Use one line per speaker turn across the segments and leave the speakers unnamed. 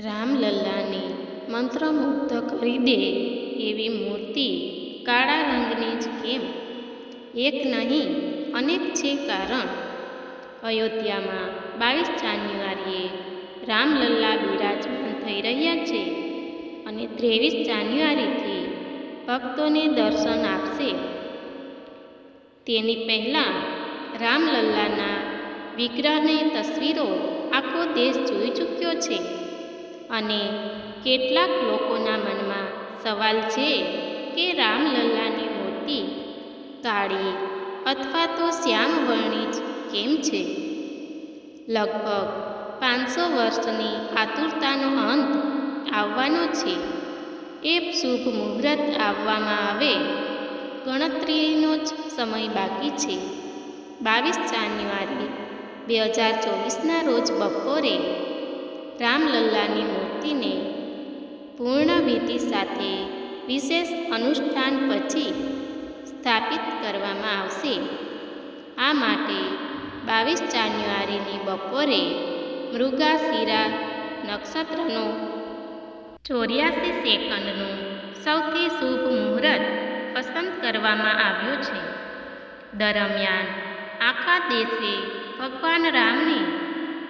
રામલલ્લાને મંત્રમુગ્ધ કરી દે એવી મૂર્તિ કાળા રંગની જ કેમ? એક નહીં અનેક છે કારણ. અયોધ્યામાં 22 જાન્યુઆરીએ રામલલ્લા બિરાજમાન થઈ રહ્યા છે અને 23 જાન્યુઆરીથી ભક્તોને દર્શન આપશે. તેની પહેલાં રામલલ્લાના વિગ્રહની તસવીરો આખો દેશ જોઈ ચૂક્યો છે અને કેટલાક લોકોના મનમાં સવાલ છે કે રામલલ્લાની મૂર્તિ કાળી અથવા તો શ્યામ વર્ણી જ કેમ છે? લગભગ 500 વર્ષની આતુરતાનો અંત આવવાનો છે. એ શુભ મુહૂર્ત આવવામાં આવે ગણતરીનો જ સમય બાકી છે. 22 જાન્યુઆરી 2024ના રોજ બપોરે રામલલ્લાની મૂર્તિને પૂર્ણ વિધિ સાથે વિશેષ અનુષ્ઠાન પછી સ્થાપિત કરવામાં આવશે. આ માટે 22 જાન્યુઆરીની બપોરે મૃગશિરા નક્ષત્રનો 84 સેકન્ડનું સૌથી શુભ મુહૂર્ત પસંદ કરવામાં આવ્યું છે. દરમિયાન આખા દેશે ભગવાન રામને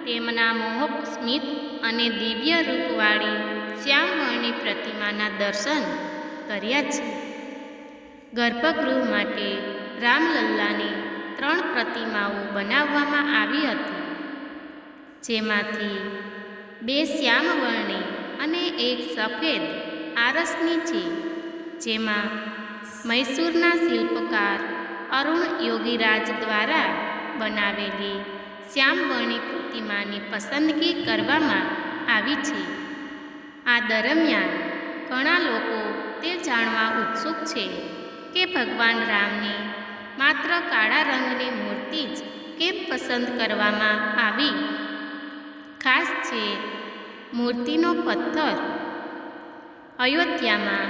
તેમના મોહક સ્મિત અને દિવ્ય રૂપવાળી શ્યામવર્ણી પ્રતિમાના દર્શન કર્યા છે. ગર્ભગૃહ માટે રામલલ્લાની 3 પ્રતિમાઓ બનાવવામાં આવી હતી, જેમાંથી 2 શ્યામવર્ણી અને 1 સફેદ આરસની છે, જેમાં મૈસૂરના શિલ્પકાર અરુણ યોગીરાજ દ્વારા બનાવેલી શ્યામવર્ણી પ્રતિમાની પસંદગી કરવામાં આવી છે. આ દરમિયાન ઘણા લોકો તે જાણવા ઉત્સુક છે કે ભગવાન રામની માત્ર કાળા રંગની મૂર્તિ જ કેમ પસંદ કરવામાં આવી? ખાસ છે મૂર્તિનો પથ્થર. અયોધ્યામાં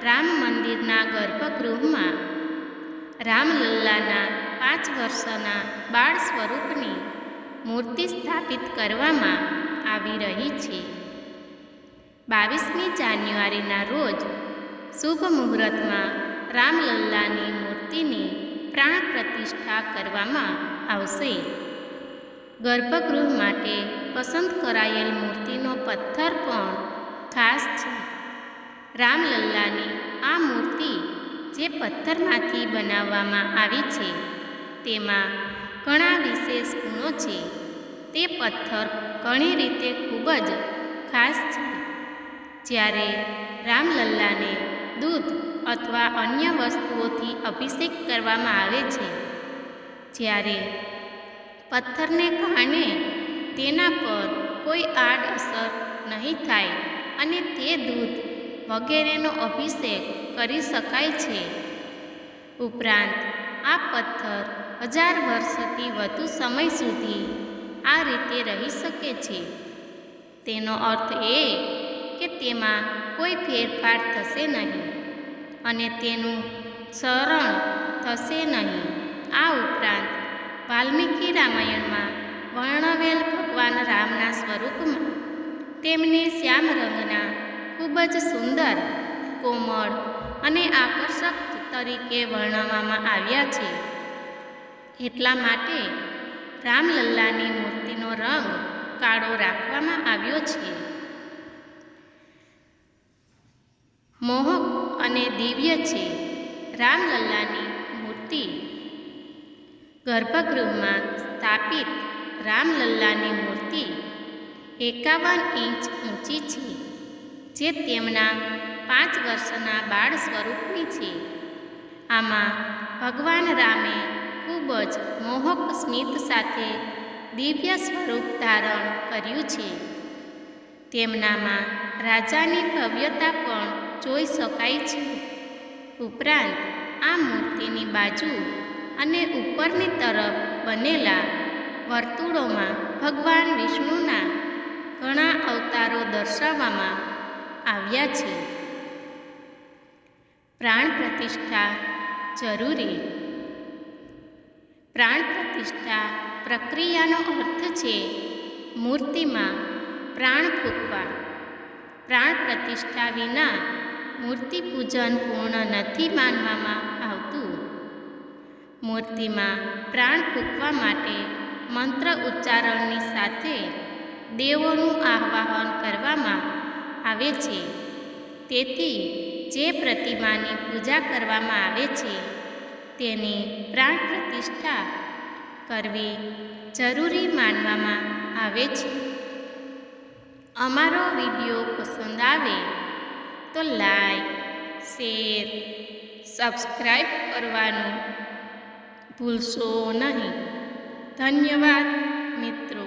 રામ મંદિરના ગર્ભગૃહમાં રામલલ્લાના 5 વર્ષના બાળ સ્વરૂપની મૂર્તિ સ્થાપિત કરવામાં આવી રહી છે. 22મી જાન્યુઆરીના રોજ શુભ મુહૂર્તમાં રામલલ્લાની મૂર્તિની પ્રાણ પ્રતિષ્ઠા કરવામાં આવશે. ગર્ભગૃહ માટે પસંદ કરાયેલ મૂર્તિનો પથ્થર પણ ખાસ છે. રામલલ્લાની આ મૂર્તિ જે પથ્થરમાંથી બનાવવામાં આવી છે, તેમાં ઘણા વિશેષ ગુણો છે. તે પથ્થર ઘણી રીતે ખૂબ જ ખાસ છે. જ્યારે રામલલ્લાને દૂધ અથવા અન્ય વસ્તુઓથી અભિષેક કરવામાં આવે છે, જ્યારે પથ્થરને કારણે તેના પર કોઈ આડઅસર નહીં થાય અને તે દૂધ વગેરેનો અભિષેક કરી શકાય છે. ઉપરાંત આ પથ્થર 1000 વર્ષથી વધુ સમય સુધી આ રીતે રહી શકે છે. તેનો અર્થ એ કે તેમાં કોઈ ફેરફાર થશે નહીં અને તેનું ક્ષરણ થશે નહીં. આ ઉપરાંત વાલ્મીકી રામાયણમાં વર્ણવેલ ભગવાન રામના સ્વરૂપમાં તેમને શ્યામ રંગના ખૂબ જ સુંદર, કોમળ અને આકર્ષક તરીકે વર્ણવવામાં આવ્યા છે. એટલા માટે રામલલ્લાની મૂર્તિનો રંગ કાળો રાખવામાં આવ્યો છે. મોહક અને દિવ્ય છે રામલલ્લાની મૂર્તિ. ગર્ભગૃહમાં સ્થાપિત રામલલ્લાની મૂર્તિ 51 ઇંચ ઊંચી છે, જે તેમના 5 વર્ષના બાળ સ્વરૂપની છે. આમાં ભગવાન રામે ખૂબ જ મોહક સ્મિત સાથે દિવ્ય સ્વરૂપ ધારણ કર્યું છે. તેમનામાં રાજાની ભવ્યતા પણ જોઈ શકાય છે. ઉપરાંત આ મૂર્તિની બાજુ અને ઉપરની તરફ બનેલા વર્તુળોમાં ભગવાન વિષ્ણુના ઘણા અવતારો દર્શાવવામાં આવ્યા છે. પ્રાણ પ્રતિષ્ઠા જરૂરી. પ્રાણ પ્રતિષ્ઠા પ્રક્રિયાનો અર્થ છે મૂર્તિમાં પ્રાણ ફૂંકવા. પ્રાણ પ્રતિષ્ઠા વિના મૂર્તિ પૂજન પૂર્ણ નથી માનવામાં આવતું. મૂર્તિમાં પ્રાણ ફૂંકવા માટે મંત્ર ઉચ્ચારણની સાથે દેવોનું આહ્વાન કરવામાં આવે છે. તેથી જે પ્રતિમાની પૂજા કરવામાં આવે છે તેની પ્રાણ પ્રતિષ્ઠા કરવી જરૂરી માનવામાં આવે છે. અમારો વિડીયો પસંદ આવે તો લાઈક, શેર, સબસ્ક્રાઈબ કરવાનું ભૂલશો નહીં. ધન્યવાદ મિત્રો.